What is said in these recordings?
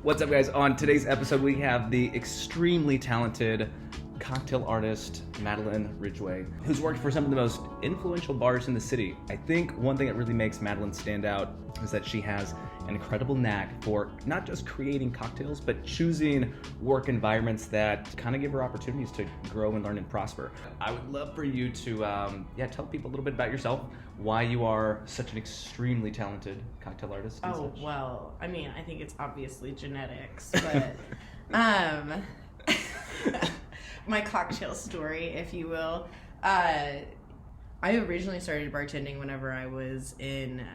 What's up, guys? On today's episode, we have the extremely talented cocktail artist, Madeline Ridgway, who's worked for some of the most influential bars in the city. I think one thing that really makes Madeline stand out is that she has an incredible knack for not just creating cocktails, but choosing work environments that kind of give her opportunities to grow and learn and prosper. I would love for you to tell people a little bit about yourself, why you are such an extremely talented cocktail artist. Oh, well, I mean, I think it's obviously genetics, but my cocktail story, if you will. I originally started bartending whenever I was in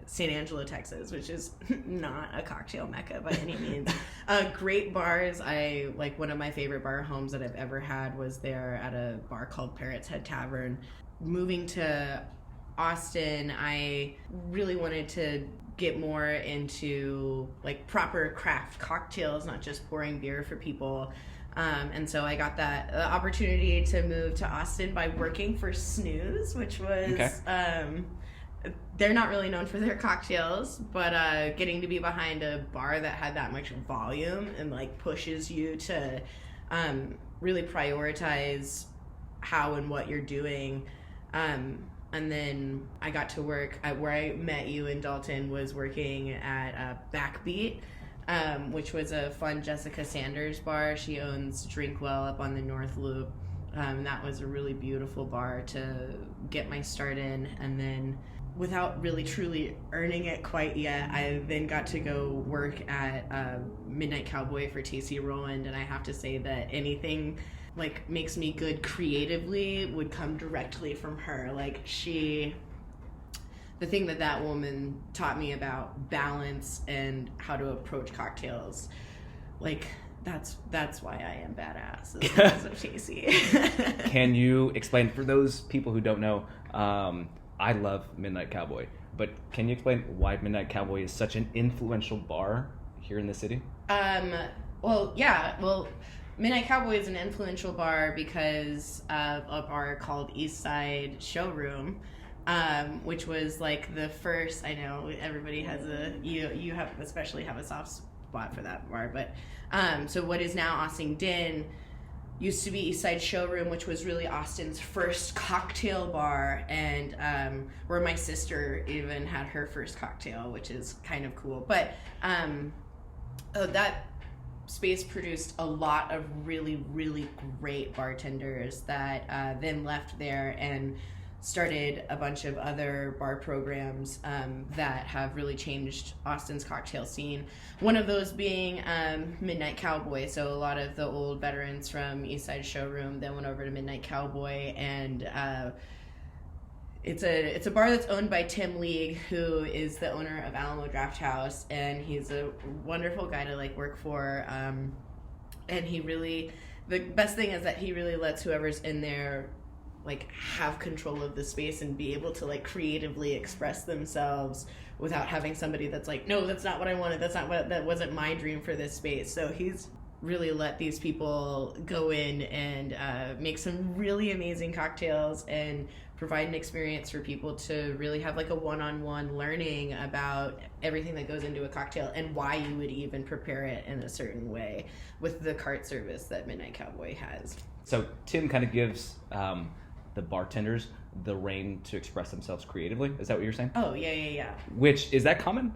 San Angelo, Texas, which is not a cocktail mecca by any means. Great bars. One of my favorite bar homes that I've ever had was there at a bar called Parrot's Head Tavern. Moving to Austin, I really wanted to get more into like proper craft cocktails, not just pouring beer for people. And so I got that opportunity to move to Austin by working for Snooze, which was, they're not really known for their cocktails, but getting to be behind a bar that had that much volume and like pushes you to really prioritize how and what you're doing. And then I got to work at where I met you in Dalton, was working at Backbeat, which was a fun Jessica Sanders bar. She owns Drinkwell up on the North Loop. That was a really beautiful bar to get my start in. And then without really truly earning it quite yet, I then got to go work at Midnight Cowboy for Tacey Rowland. And I have to say that anything like makes me good creatively would come directly from her. Like the thing that woman taught me about balance and how to approach cocktails, like that's why I am badass, is because of Tacey. Can you explain, for those people who don't know, I love Midnight Cowboy, but can you explain why Midnight Cowboy is such an influential bar here in the city? Midnight Cowboy is an influential bar because of a bar called Eastside Showroom, which was like the first. I know everybody has you have especially have a soft spot for that bar, but so what is now Austin Din used to be Eastside Showroom, which was really Austin's first cocktail bar, and where my sister even had her first cocktail, which is kind of cool. But that space produced a lot of really, really great bartenders that then left there and started a bunch of other bar programs that have really changed Austin's cocktail scene. One of those being Midnight Cowboy. So a lot of the old veterans from Eastside Showroom then went over to Midnight Cowboy, and it's a bar that's owned by Tim League, who is the owner of Alamo Draft House, and he's a wonderful guy to like work for. And the best thing is that he really lets whoever's in there like have control of the space and be able to like creatively express themselves without having somebody that's like, no, that's not what I wanted. That wasn't my dream for this space. So he's really let these people go in and make some really amazing cocktails and provide an experience for people to really have like a one-on-one learning about everything that goes into a cocktail and why you would even prepare it in a certain way with the cart service that Midnight Cowboy has. So Tim kind of gives the bartenders the reign to express themselves creatively. Is that what you're saying? Oh, yeah. Which, is that common?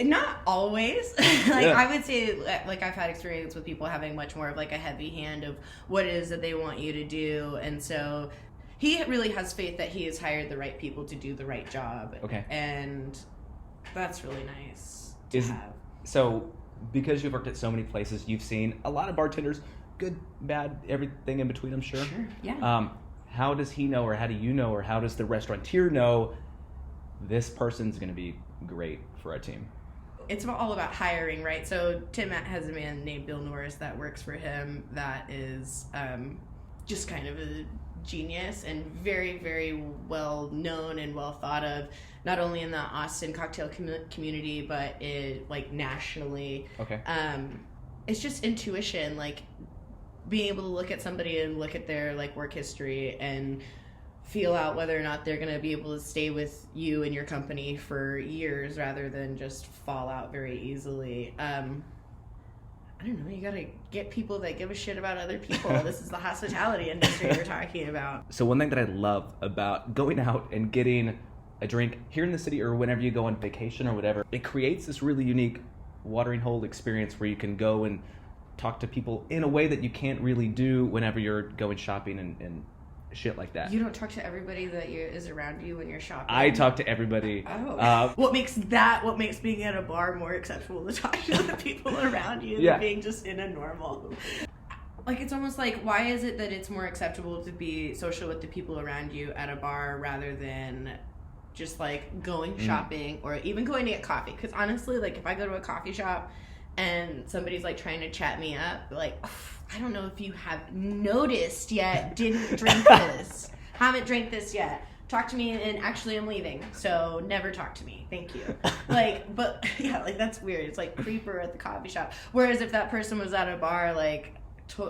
Not always. I would say, like, I've had experience with people having much more of like a heavy hand of what it is that they want you to do, and so he really has faith that he has hired the right people to do the right job. Okay. And that's really nice to have. So, because you've worked at so many places, you've seen a lot of bartenders, good, bad, everything in between, I'm sure. Sure, yeah. How does he know, or how do you know, or how does the restaurateur know this person's going to be great for our team? It's all about hiring, right? So Tim has a man named Bill Norris that works for him that is just kind of a genius and very, very well known and well thought of, not only in the Austin cocktail community, but like nationally. Okay. It's just intuition, like being able to look at somebody and look at their like work history and feel out whether or not they're going to be able to stay with you and your company for years rather than just fall out very easily. I don't know, you gotta get people that give a shit about other people. This is the hospitality industry we're talking about. So one thing that I love about going out and getting a drink here in the city or whenever you go on vacation or whatever, it creates this really unique watering hole experience where you can go and talk to people in a way that you can't really do whenever you're going shopping and shit like that. You don't talk to everybody that is around you when you're shopping? I talk to everybody. Oh. What makes being at a bar more acceptable to talk to the people around you than being just in a normal... Like, it's almost like, why is it that it's more acceptable to be social with the people around you at a bar rather than just, like, going shopping or even going to get coffee? Because honestly, like, if I go to a coffee shop and somebody's, like, trying to chat me up, like... I don't know if you have noticed yet, didn't drink this. Haven't drank this yet. Talk to me and actually I'm leaving. So never talk to me. Thank you. Like, but yeah, like that's weird. It's like creeper at the coffee shop. Whereas if that person was at a bar, like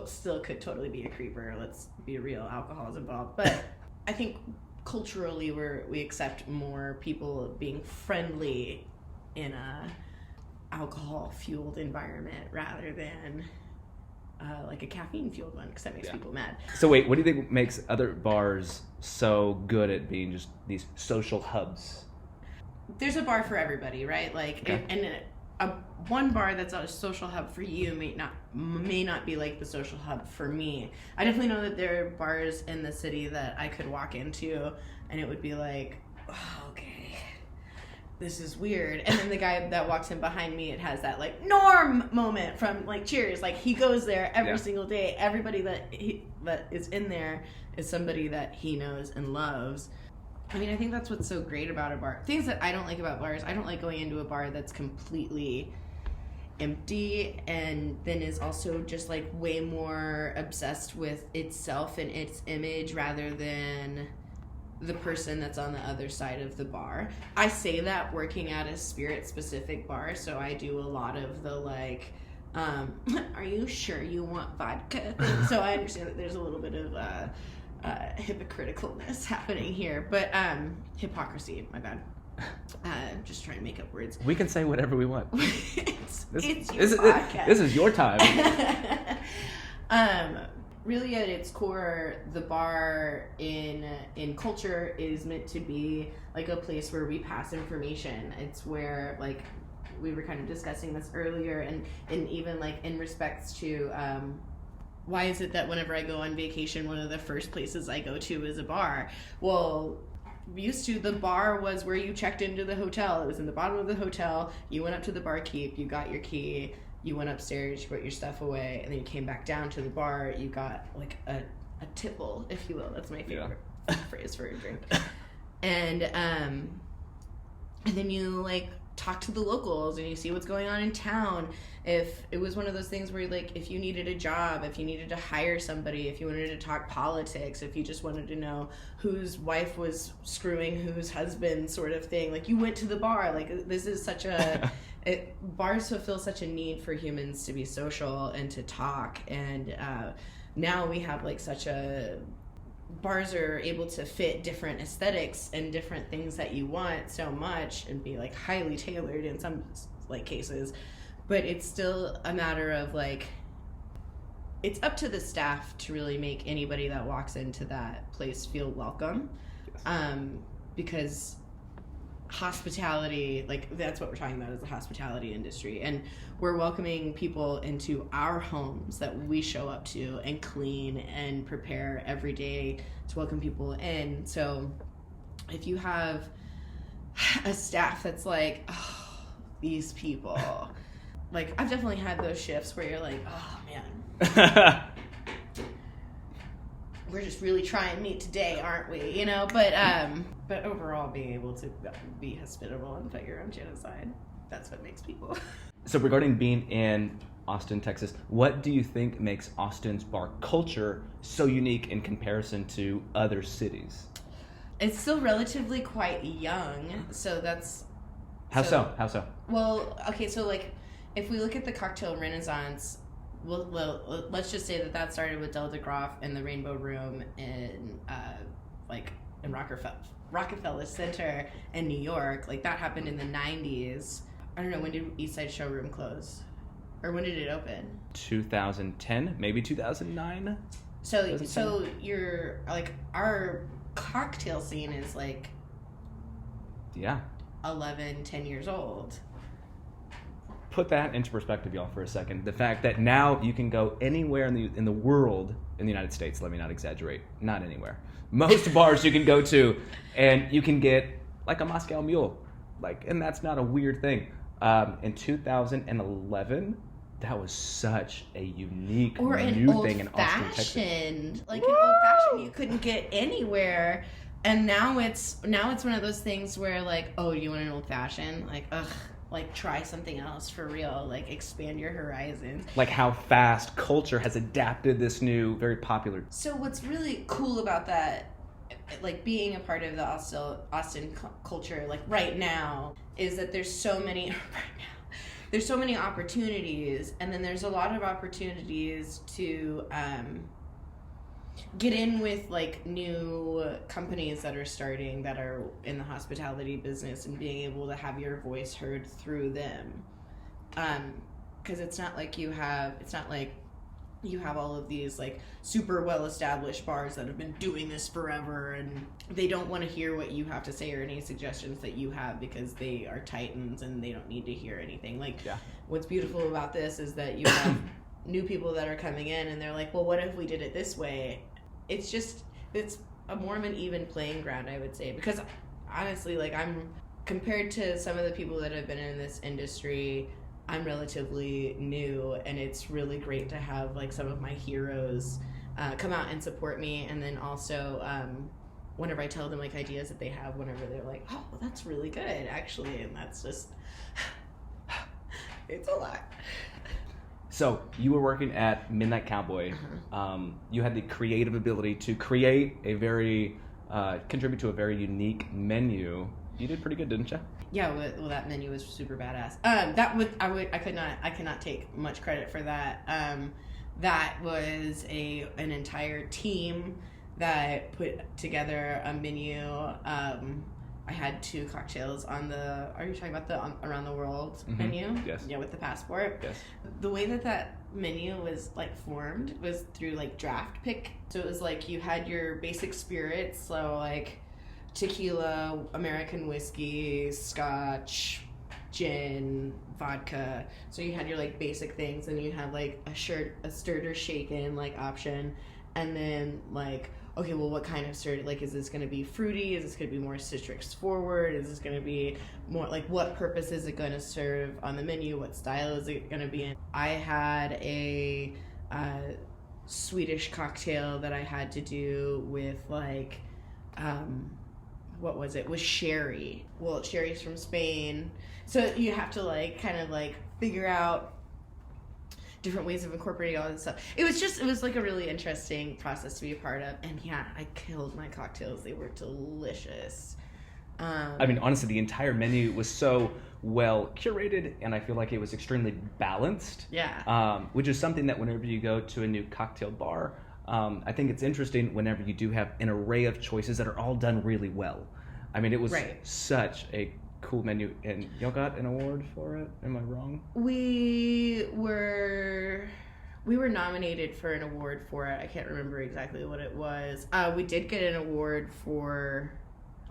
still could totally be a creeper. Let's be real. Alcohol is involved. But I think culturally we accept more people being friendly in a alcohol fueled environment rather than like a caffeine-fueled one, because that makes people mad. So wait, what do you think makes other bars so good at being just these social hubs? There's a bar for everybody, right? Like, one bar that's a social hub for you may not be like the social hub for me. I definitely know that there are bars in the city that I could walk into, and it would be like, oh, okay, this is weird. And then the guy that walks in behind me, it has that like Norm moment from like Cheers. Like he goes there every single day. Everybody that is in there is somebody that he knows and loves. I mean, I think that's what's so great about a bar. Things that I don't like about bars, I don't like going into a bar that's completely empty and then is also just like way more obsessed with itself and its image rather than the person that's on the other side of the bar. I say that working at a spirit-specific bar, so I do a lot of the like, are you sure you want vodka? So I understand that there's a little bit of hypocriticalness happening here, but hypocrisy, my bad. Just trying to make up words. We can say whatever we want. It's your podcast. This is your time. Really at its core, the bar in culture is meant to be like a place where we pass information. It's where, like, we were kind of discussing this earlier, and even like in respects to why is it that whenever I go on vacation, one of the first places I go to is a bar? Well, used to, the bar was where you checked into the hotel. It was in the bottom of the hotel. You went up to the barkeep, you got your key, you went upstairs, you put your stuff away, and then you came back down to the bar. You got like a tipple, if you will. That's my favorite phrase for a drink. And then you like talk to the locals and you see what's going on in town. If it was one of those things where like if you needed a job, if you needed to hire somebody, if you wanted to talk politics, if you just wanted to know whose wife was screwing whose husband, sort of thing, like you went to the bar. Like this is such a bars fulfill such a need for humans to be social and to talk, and now we have like such a bars are able to fit different aesthetics and different things that you want so much and be like highly tailored in some like cases, but it's still a matter of like it's up to the staff to really make anybody that walks into that place feel welcome. Because hospitality, like that's what we're talking about, is the hospitality industry, and we're welcoming people into our homes that we show up to and clean and prepare every day to welcome people in. So if you have a staff that's like, oh, these people, like I've definitely had those shifts where you're like, oh man, we're just really trying meat today, aren't we? You know, but overall, being able to be hospitable and put your own shit aside, that's what makes people. So regarding being in Austin, Texas, what do you think makes Austin's bar culture so unique in comparison to other cities? It's still relatively quite young, so that's... How so? Well, okay, so like, if we look at the cocktail renaissance, well, let's just say that started with Delta Groff and the Rainbow Room in like in Rockefeller Center in New York. Like, that happened in the 90s. I don't know, when did East Side Showroom close? Or when did it open? 2010, maybe 2009. So you're like, our cocktail scene is like, yeah, 10 years old. Put that into perspective, y'all, for a second. The fact that now you can go anywhere in the world, in the United States, let me not exaggerate, not anywhere. Most bars you can go to, and you can get like a Moscow Mule, like, and that's not a weird thing. In 2011, that was such a unique new thing in Austin, Texas. Like, an old fashioned you couldn't get anywhere, and now it's one of those things where, like, oh, you want an old fashioned? Like, ugh. Like, try something else for real. Like, expand your horizons. Like, how fast culture has adapted this new, very popular. So what's really cool about that, like, being a part of the Austin culture, like, right now, is that there's so many opportunities, and then there's a lot of opportunities to get in with, like, new companies that are starting, that are in the hospitality business, and being able to have your voice heard through them. Because it's not like you have all of these, like, super well-established bars that have been doing this forever, and they don't want to hear what you have to say or any suggestions that you have, because they are titans and they don't need to hear anything. Like, yeah. What's beautiful about this is that you have new people that are coming in, and they're like, well, what if we did it this way? It's a more of an even playing ground, I would say, because honestly, like, I'm, compared to some of the people that have been in this industry, I'm relatively new, and it's really great to have, like, some of my heroes come out and support me. And then also, whenever I tell them, like, ideas that they have, whenever they're like, oh, well, that's really good, actually, and that's just, it's a lot. So you were working at Midnight Cowboy. You had the creative ability to create a contribute to a very unique menu. You did pretty good, didn't you? Yeah, well, that menu was super badass. I could not take much credit for that. That was an entire team that put together a menu. I had 2 cocktails on the. Are you talking about the around the world menu? Yes. Yeah, with the passport. Yes. The way that menu was, like, formed was through, like, draft pick. So it was like you had your basic spirits, so, like, tequila, American whiskey, scotch, gin, vodka. So you had your, like, basic things, and you had, like, a stirred or shaken, like, option, and then, like, okay, well, what kind of stirred? Like, is this going to be fruity? Is this going to be more citrus forward? Is this going to be more, like, what purpose is it going to serve on the menu? What style is it going to be in? I had a Swedish cocktail that I had to do with, like, what was it? With sherry. Well, sherry's from Spain. So you have to, like, kind of, like, figure out different ways of incorporating all this stuff. It was like a really interesting process to be a part of. And yeah, I killed my cocktails. They were delicious. I mean, honestly, the entire menu was so well curated, and I feel like it was extremely balanced. Yeah. Which is something that whenever you go to a new cocktail bar, I think it's interesting whenever you do have an array of choices that are all done really well. I mean, it was such a cool menu, and y'all got an award for it. Am I wrong? We were nominated for an award for it. I can't remember exactly what it was. We did get an award for.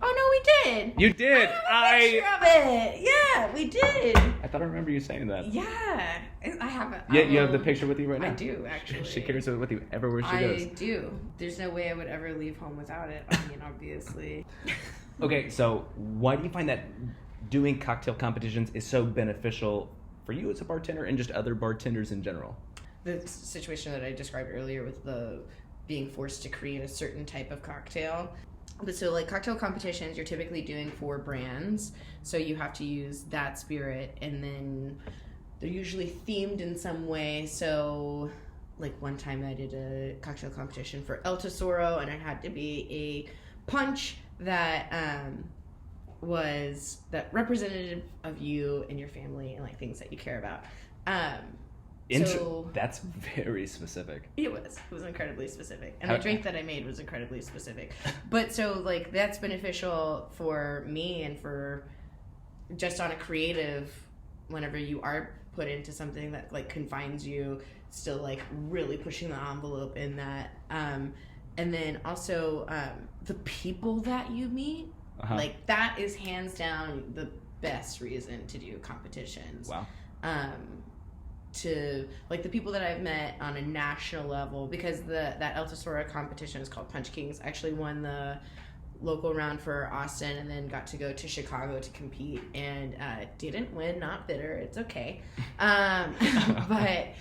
Oh no, we did. You did. I have a picture of it. Yeah, we did. I thought I remember you saying that. Yeah, I have it. Yeah, you have the picture with you right now. I do, actually. She carries it with you everywhere she goes. I do. There's no way I would ever leave home without it. I mean, obviously. Okay, so why do you find that doing cocktail competitions is so beneficial for you as a bartender and just other bartenders in general? The situation that I described earlier with the being forced to create a certain type of cocktail. But so, like, cocktail competitions, you're typically doing for brands, so you have to use that spirit, and then they're usually themed in some way. So, like, one time I did a cocktail competition for El Tesoro, and it had to be a punch that was that representative of you and your family and, like, things that you care about. So That's very specific. it was incredibly specific, and the drink that I made was incredibly specific. But so like that's beneficial for me and for just on a creative, whenever you are put into something that like confines you, still like really pushing the envelope in that. And then also the people that you meet, like that is hands down the best reason to do competitions. Wow. To like the people that I've met on a national level, because that El Tesoro competition is called Punch Kings. I actually won the local round for Austin and then got to go to Chicago to compete and didn't win. Not bitter, it's okay. But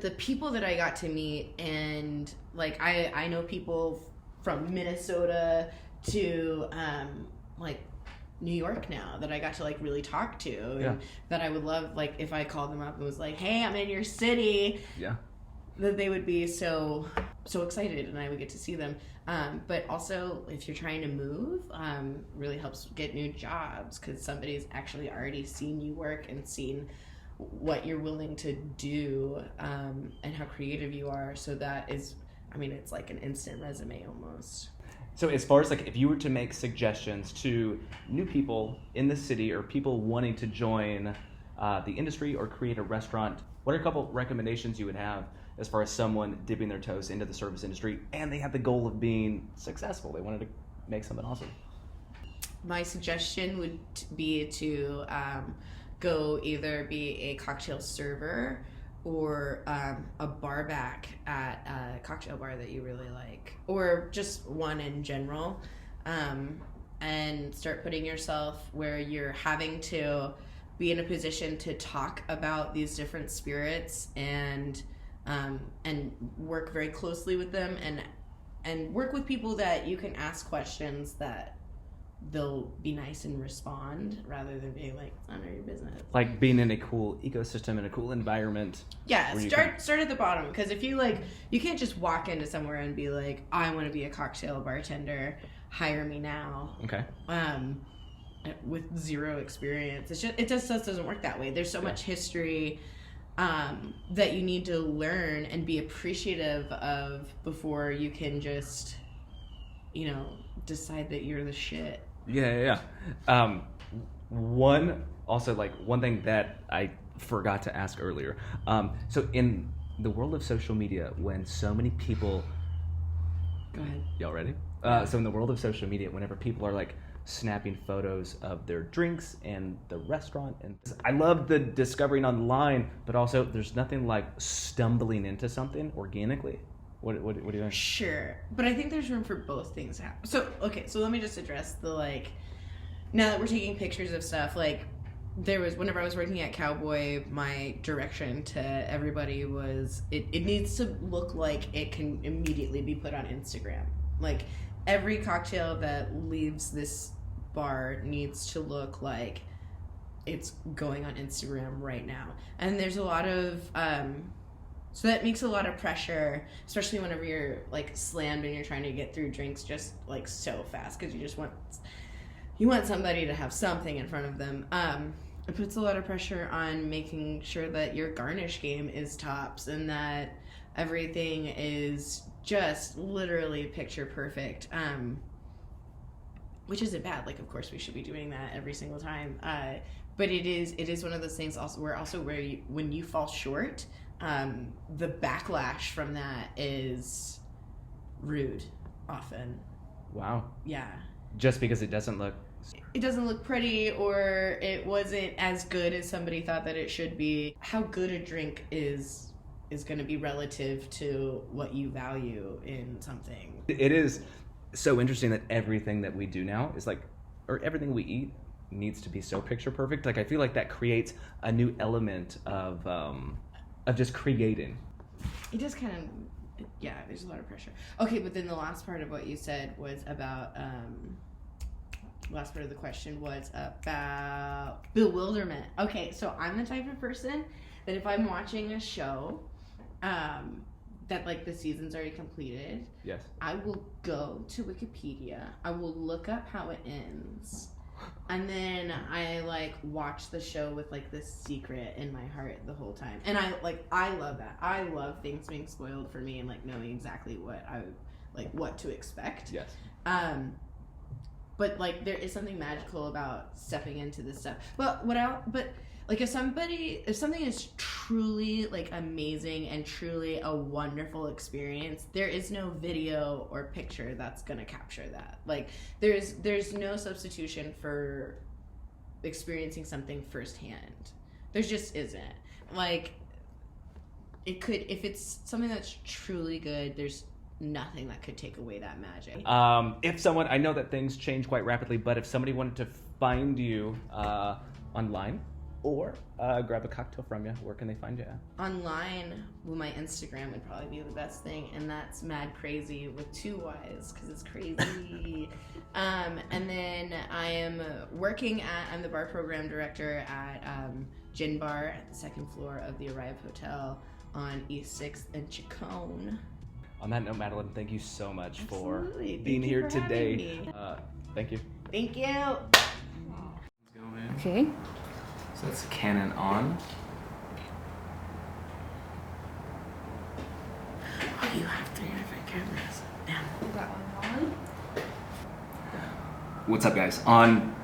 the people that I got to meet, and like I know people from Minnesota to like New York now that I got to like really talk to, and that I would love, like if I called them up and was like, hey, I'm in your city, that they would be so excited and I would get to see them. But also if you're trying to move, really helps get new jobs, because somebody's actually already seen you work and seen what you're willing to do, and how creative you are. So that is, I mean, it's like an instant resume almost. So as far as like if you were to make suggestions to new people in the city or people wanting to join the industry or create a restaurant, what are a couple recommendations you would have as far as someone dipping their toes into the service industry and they have the goal of being successful? They wanted to make something awesome. My suggestion would be to go either be a cocktail server or a bar back at a cocktail bar that you really like, or just one in general, and start putting yourself where you're having to be in a position to talk about these different spirits and work very closely with them, and work with people that you can ask questions that they'll be nice and respond, rather than being like, it's none of your business. Like being in a cool ecosystem and a cool environment. Yeah, start at the bottom, because if you like, you can't just walk into somewhere and be like, I want to be a cocktail bartender, hire me now. Okay. With zero experience. It just doesn't work that way. There's so much history that you need to learn and be appreciative of before you can just, decide that you're the shit. Yeah. One thing that I forgot to ask earlier. So in the world of social media, when so many people... Go ahead. Y'all ready? So in the world of social media, whenever people are like snapping photos of their drinks and the restaurant, and I love the discovering online, but also there's nothing like stumbling into something organically. What do you think? Sure, but I think there's room for both things to happen. So let me just address the like, now that we're taking pictures of stuff, like there was, whenever I was working at Cowboy, my direction to everybody was it needs to look like it can immediately be put on Instagram. Like every cocktail that leaves this bar needs to look like it's going on Instagram right now. And there's a lot of so that makes a lot of pressure, especially whenever you're like slammed and you're trying to get through drinks just like so fast, because you want somebody to have something in front of them. It puts a lot of pressure on making sure that your garnish game is tops and that everything is just literally picture perfect, which isn't bad. Like, of course we should be doing that every single time, but it is one of those things also where when you fall short, the backlash from that is rude often. Wow. Yeah. Just because it doesn't look pretty, or it wasn't as good as somebody thought that it should be. How good a drink is going to be relative to what you value in something. It is so interesting that everything that we do now is like, or everything we eat needs to be so picture perfect. Like I feel like that creates a new element of just creating. It just kind of, yeah, there's a lot of pressure. Okay, but then the last part of what you said was about, last part of the question was about bewilderment. Okay, so I'm the type of person that if I'm watching a show, that like the season's already completed, yes, I will go to Wikipedia, I will look up how it ends, And then I like watch the show with like this secret in my heart the whole time. And I love that. I love things being spoiled for me and like knowing exactly what to expect. Yes. But like there is something magical about stepping into this stuff. But like if something is truly like amazing and truly a wonderful experience, there is no video or picture that's gonna capture that. Like there's no substitution for experiencing something firsthand. There just isn't. Like it could, if it's something that's truly good, there's nothing that could take away that magic. If someone, I know that things change quite rapidly, but if somebody wanted to find you online or grab a cocktail from you, where can they find you at? Online, well, my Instagram would probably be the best thing, and that's Mad Crazy with 2 Y's because it's crazy. And then I'm the bar program director at Gin Bar at the 2nd floor of the Arrive Hotel on East 6th and Chacon. On that note, Madeline, thank you so much for Absolutely. being Thank you here for having today. me. Thank you. Thank you. Let's go in. Okay. So that's Canon on. Oh, you have 3 different cameras. Damn. That one on. What's up, guys? On.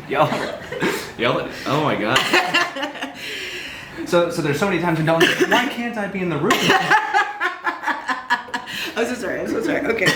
Y'all. Oh my god. So there's so many times in Dylan. Why can't I be in the room? I'm so sorry. Okay.